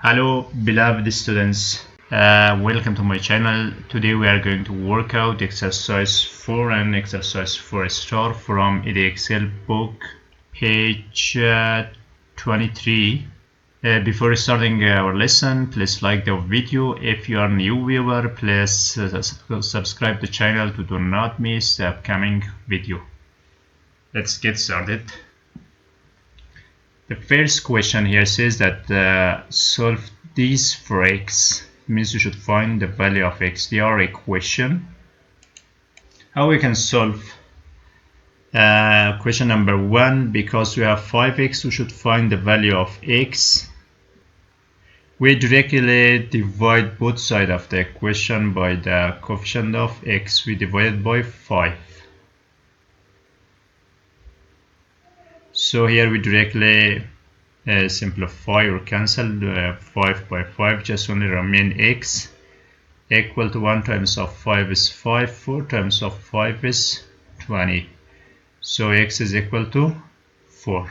Hello beloved students, welcome to my channel. Today we are going to work out exercise 4 and exercise 4 star from EDXL book page 23. Before starting our lesson, please like the video. If you are a new viewer, please subscribe the channel to do not miss the upcoming video. Let's get started. The first question here says that solve these for x. It means you should find the value of x. They are equation. How we can solve question number 1? Because we have 5x, we should find the value of x. We directly divide both sides of the equation by the coefficient of x. We divide it by 5. So here we directly simplify or cancel 5 by 5, just only remain x equal to 1 times of 5 is 5, 4 times of 5 is 20. So x is equal to 4.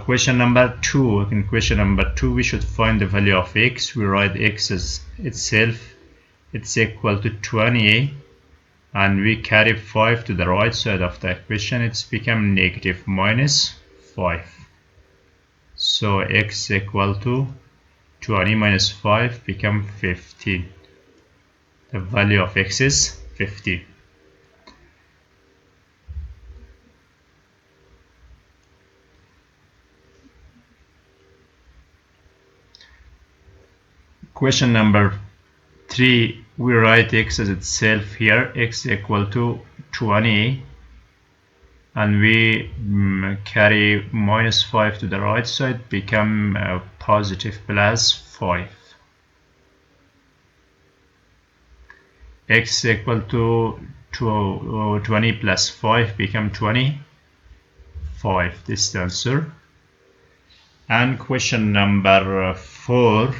Question number 2. In question number 2, we should find the value of x. We write x as itself, it's equal to 20. And we carry 5 to the right side of the equation, it's become negative minus 5. So x equal to 20 minus 5 become 15. The value of x is 15. Question number 3. We write x as itself here, x equal to 20, and we carry minus 5 to the right side, become positive plus 5. X equal to 20 plus 5 become 25. This is the answer. And question number 4.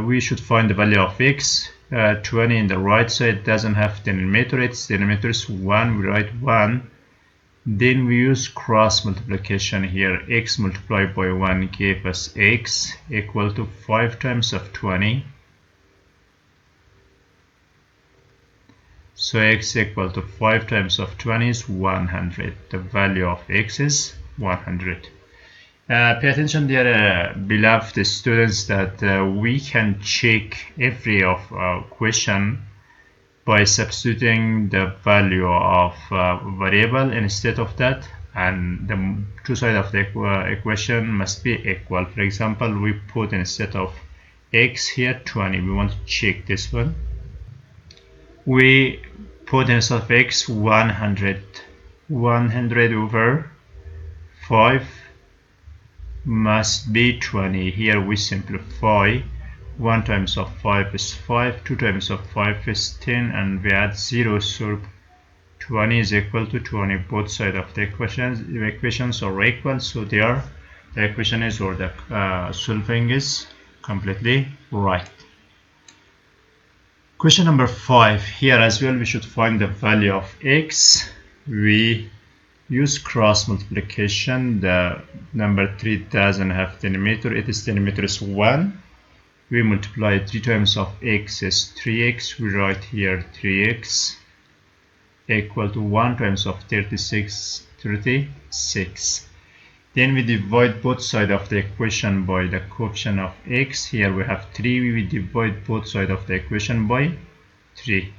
We should find the value of x. 20 in the right side doesn't have denominator, its denominator is 1. We write 1. Then we use cross multiplication here. X multiplied by 1 gave us x equal to 5 times of 20. So x equal to 5 times of 20 is 100. The value of x is 100. Pay attention, dear beloved students, that we can check every question by substituting the value of variable instead of that, and the two sides of the equation must be equal. For example, we put instead of x here 20. We want to check this one. We put instead of x 100. 100 over 5 must be 20. Here we simplify. 1 times of 5 is 5, 2 times of 5 is 10, and we add 0, so 20 is equal to 20. Both sides of the equations are equal, so the equation is, or the solving is completely right. Question number 5. Here as well we should find the value of x. We use cross multiplication. The number 3 doesn't have denominator, its denominator is 1. We multiply 3 times of x is 3x. We write here 3x equal to 1 times of 36. Then we divide both sides of the equation by the coefficient of x. Here we have 3. We divide both sides of the equation by 3.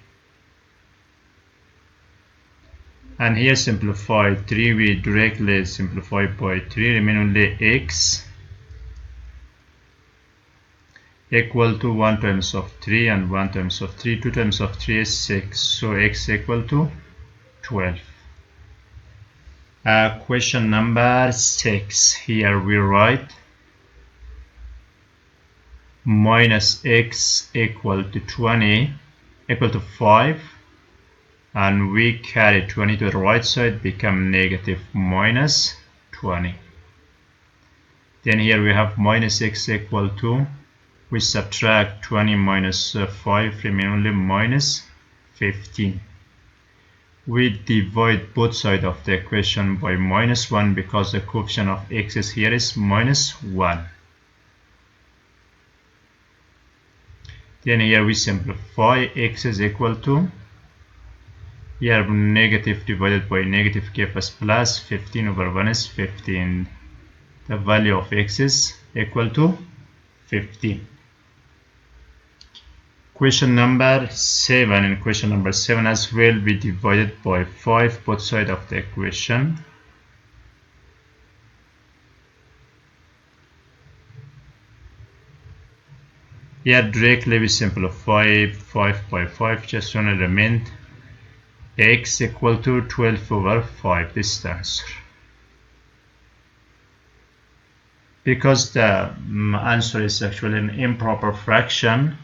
And here simplify 3, we directly simplify by 3, remain only x equal to 1 times of 3 and 1 times of 3. 2 times of 3 is 6, so x equal to 12. Question number 6. Here we write minus x equal to 20 equal to 5. And we carry 20 to the right side, become negative minus 20. Then here we have minus x equal to, we subtract 20 minus 5, remain only minus 15. we divide both sides of the equation by -1 because the coefficient of x here is -1. Then here we simplify. X is equal to, here negative divided by negative give us plus, 15 over 1 is 15. The value of x is equal to 15. Question number 7. In question number 7 as well, we divided by 5 both sides of the equation. Here directly we simplify 5 by 5, just only remain x equal to 12 over 5. This is the answer. Because the answer is actually an improper fraction,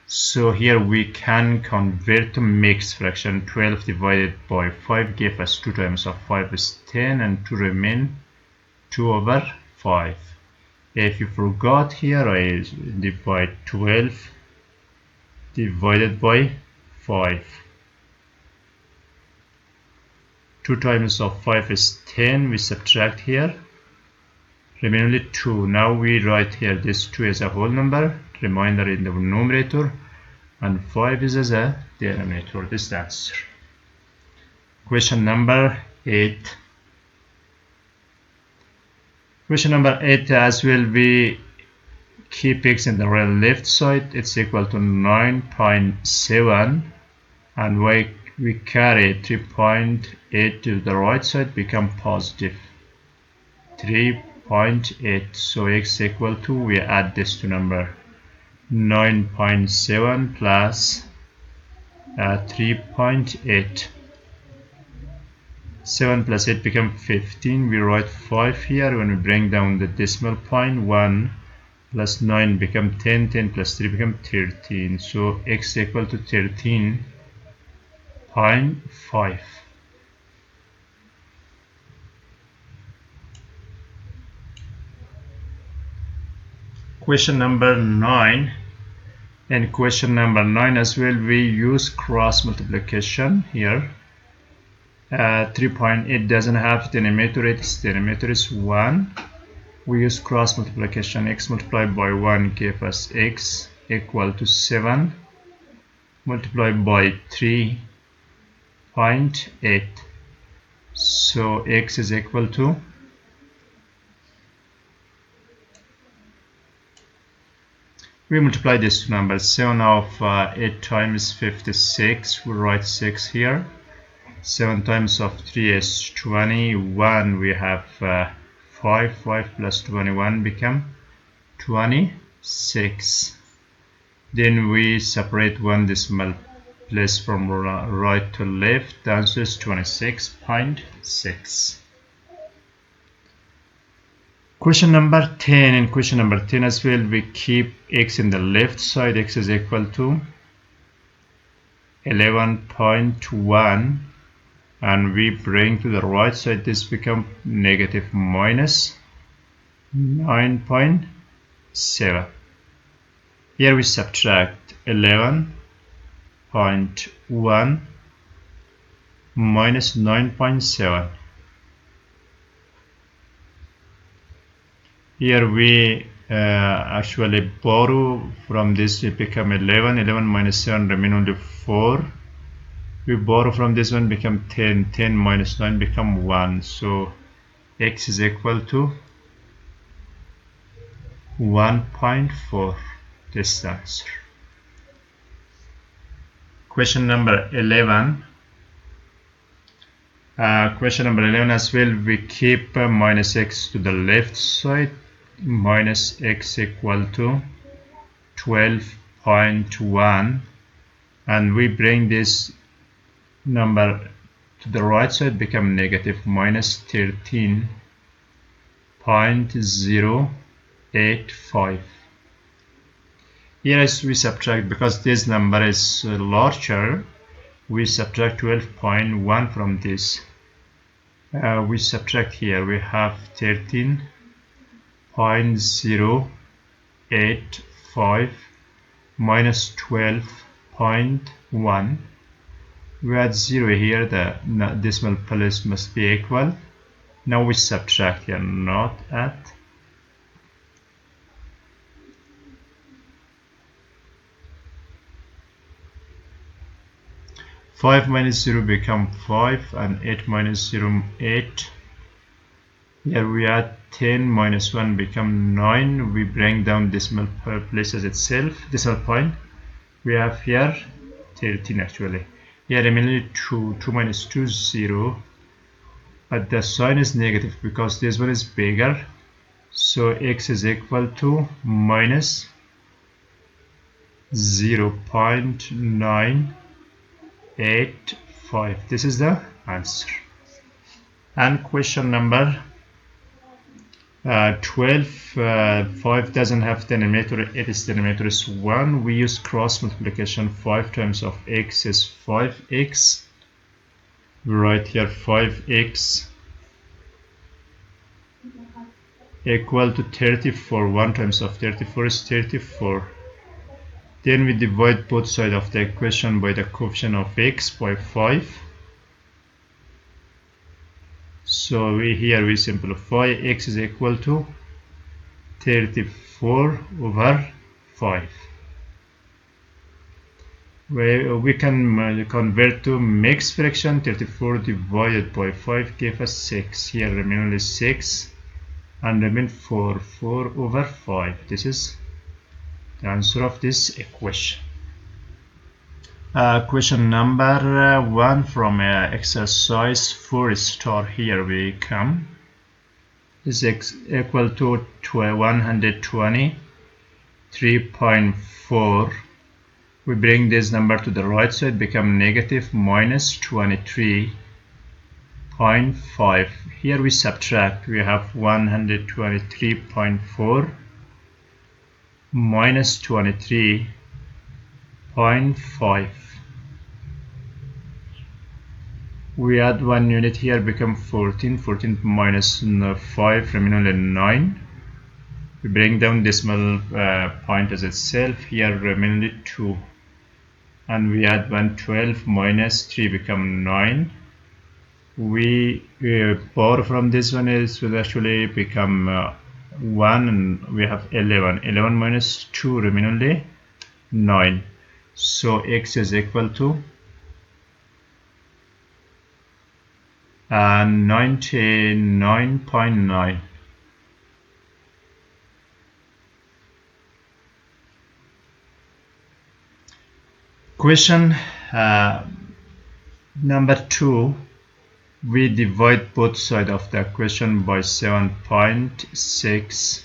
so here we can convert to mixed fraction. 12 divided by 5 give us 2 times of 5 is 10, and 2 remain 2 over 5. If you forgot, here I divide 12 divided by 5. 2 times of 5 is 10. We subtract here, remain only 2. Now we write here this 2 as a whole number, remainder in the numerator, and 5 is as a denominator. This is the answer. Question number 8. Question number 8 as well, we keep x in the left side, it's equal to 9.7, and we carry 3.8 to the right side, become positive 3.8. So x equal to, we add this to number 9.7 plus 3.8. 7 plus 8 become 15. We write 5 here. When we bring down the decimal point, 1 plus 9 become 10. 10 plus 3 become 13. So x equal to 13.5. Question number 9. In question number 9 as well, we use cross multiplication here. 3.8 doesn't have denominator, its denominator is 1. We use cross multiplication. X multiplied by 1 gave us x equal to 7 multiplied by 3.8. So x is equal to, we multiply this number. 7 of 8 times 56. We write 6 here. 7 times of 3 is 21. We have 5. 5 plus 21 become 26. Then we separate one decimal place from right to left. The answer is 26.6. Question number 10. In question number 10 as well, we keep x in the left side. X is equal to 11.1. and we bring to the right side, this become negative minus 9.7. Here we subtract 11.1 minus 9.7. Here we actually borrow from this, it become 11. 11 minus 7 remain only 4. We borrow from this one, become 10. 10 minus 9 become 1. So x is equal to 1.4. This is the answer. Question number 11. Question number 11 as well, we keep minus x to the left side. Minus x equal to 12.1, and we bring this number to the right side, become negative minus 13.085. Here as we subtract, because this number is larger, we subtract 12.1 from this. We subtract here, we have 13.085 minus 12.1. We add 0 here, the decimal place must be equal. Now we subtract here, not add. Five minus 0 become 5, and 8 minus 0, 8. Here we add 10 minus 1 become 9. We bring down decimal places itself, decimal point. We have here 13 actually. Here immediately 2 minus 2 is 0. But the sign is negative because this one is bigger. So x is equal to minus 0.985. This is the answer. And question number 12. 5 doesn't have denominator, its denominator is 1. We use cross multiplication. 5 times of x is 5x. We write here 5x equal to 34. 1 times of 34 is 34. Then we divide both sides of the equation by the coefficient of x by 5. So here we simplify. X is equal to 34 over 5. We can convert to mixed fraction. 34 divided by 5 give us 6. Here remain only 6 and remain 4 over 5. This is the answer of this equation. Question number 1 from exercise 4 star. Here we come. Is x equal to 123.4. We bring this number to the right side, become negative minus 23.5. Here we subtract. We have 123.4 minus 23.5. We add 1 unit here, become 14. 14 minus 5 remain only 9. We bring down decimal point as itself. Here remain only 2. And we add 112 minus 3 become 9. We borrow from this one is will actually become 1, and we have 11. 11 minus 2 remain only 9. So x is equal to 99.9. Question number 2. We divide both sides of the equation by 7.6.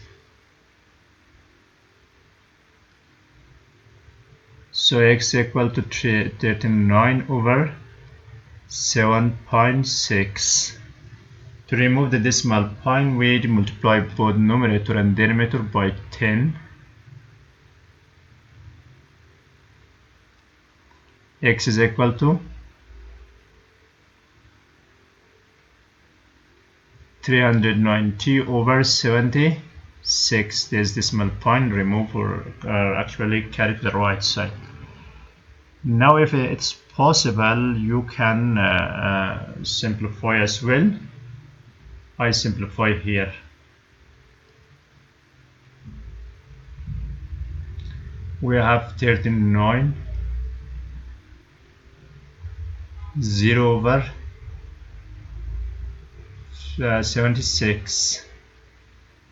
So x equal to 39 over 7.6. To remove the decimal point, we multiply both numerator and denominator by 10. X is equal to 390 over 76. This decimal point remove or actually carry to the right side. Now if it's possible, you can simplify as well. I simplify here. We have 39 0 over 76.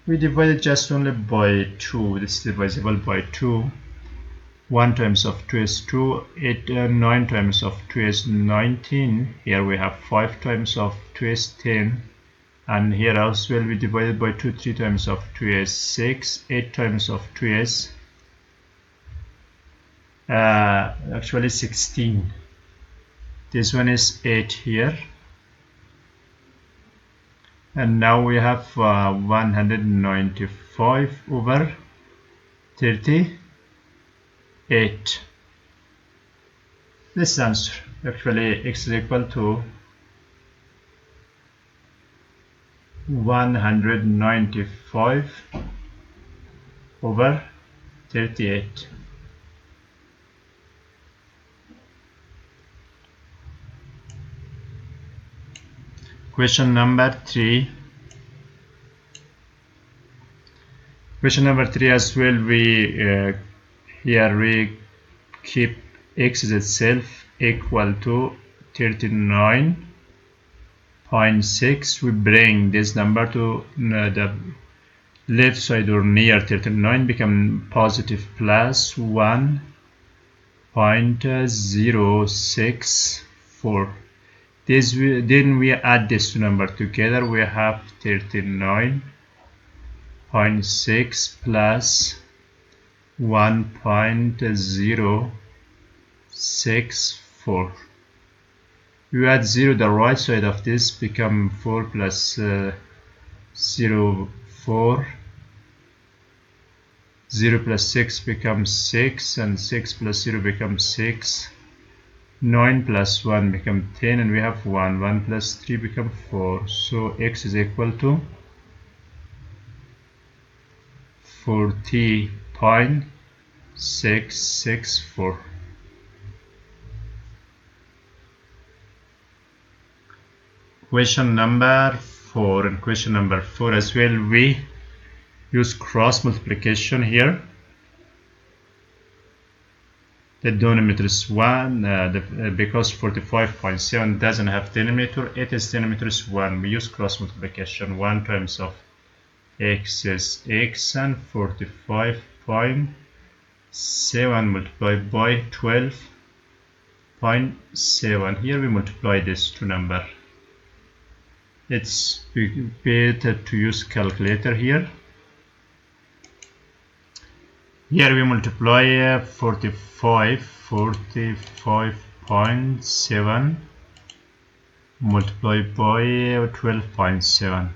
We divided just only by 2. This is divisible by 2. 1 times of 2 is 2. 9 times of 2 is 19. Here we have 5 times of 2 is 10. And here as well we divided by 2. 3 times of 2 is 6. 8 times of 2 is actually 16. This one is 8 here. And now we have 195 over 38. This answer actually x is equal to 195 over 38. Question number 3. Question number 3 as well. Here we keep x itself equal to 39.6. We bring this number to the left side or near 39, become positive plus 1.064. Then we add this two number together. We have 39.6 plus 1.064. You add 0 the right side of this, become 4 plus 0, 4. 0 plus 6 becomes 6, and 6 plus 0 becomes 6. 9 plus 1 becomes 10, and we have 1. 1 plus 3 becomes 4. So x is equal to 40.664. Question number 4. And question number 4 as well, we use cross multiplication here. The denominator is 1 because 45.7 doesn't have denominator. It is denominator is 1. We use cross multiplication. 1 times of x is x, and 45.7 multiplied by 12.7. Here we multiply this two number. It's better to use calculator here. Here we multiply 45.7 multiplied by 12.7.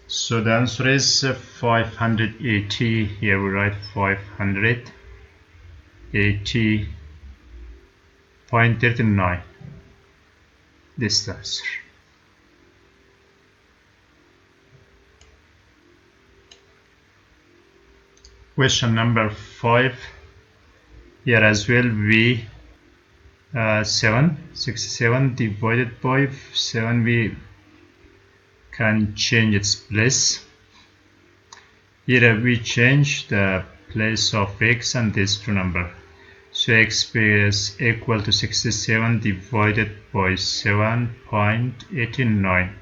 So the answer is 580. Here we write 580.39. This is the answer. Question number 5. Here as well, we 67 divided by 7. We can change its place. Here we change the place of x and these two number. So x is equal to 67 divided by 7.89.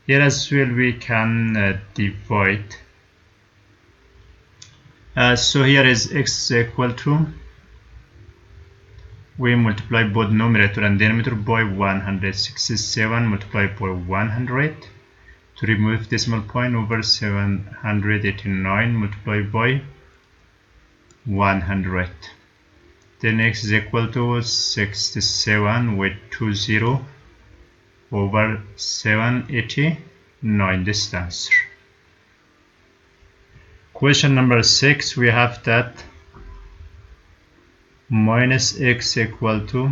Here as well we can divide. So here is x equal to, we multiply both numerator and denominator by 167 multiplied by 100 to remove decimal point over 789 multiplied by 100. Then x is equal to 67 with 20 over 789. This is the answer. Question number 6, we have that minus x equal to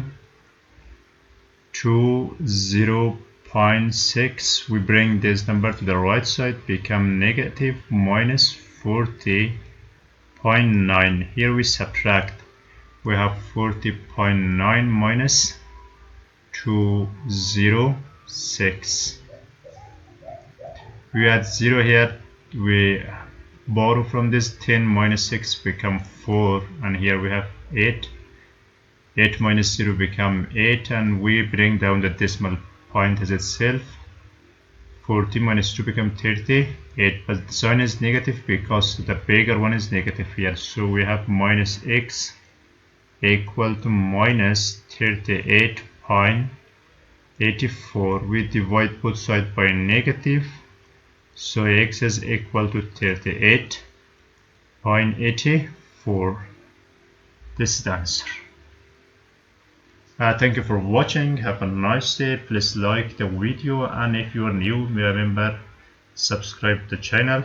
20.6. We bring this number to the right side, become negative minus 40.9. Here we subtract. We have 40.9 minus 206. We add 0 here. We borrow from this 10 minus 6 become 4, and here we have 8. 8 minus 0 become 8, and we bring down the decimal point as itself. 40 minus 2 become 38, but the sign is negative because the bigger one is negative here. So we have minus x equal to minus 38.84. We divide both sides by negative. So x is equal to 38.84. This is the answer. Thank you for watching. Have a nice day. Please like the video, and if you are new, remember subscribe to the channel.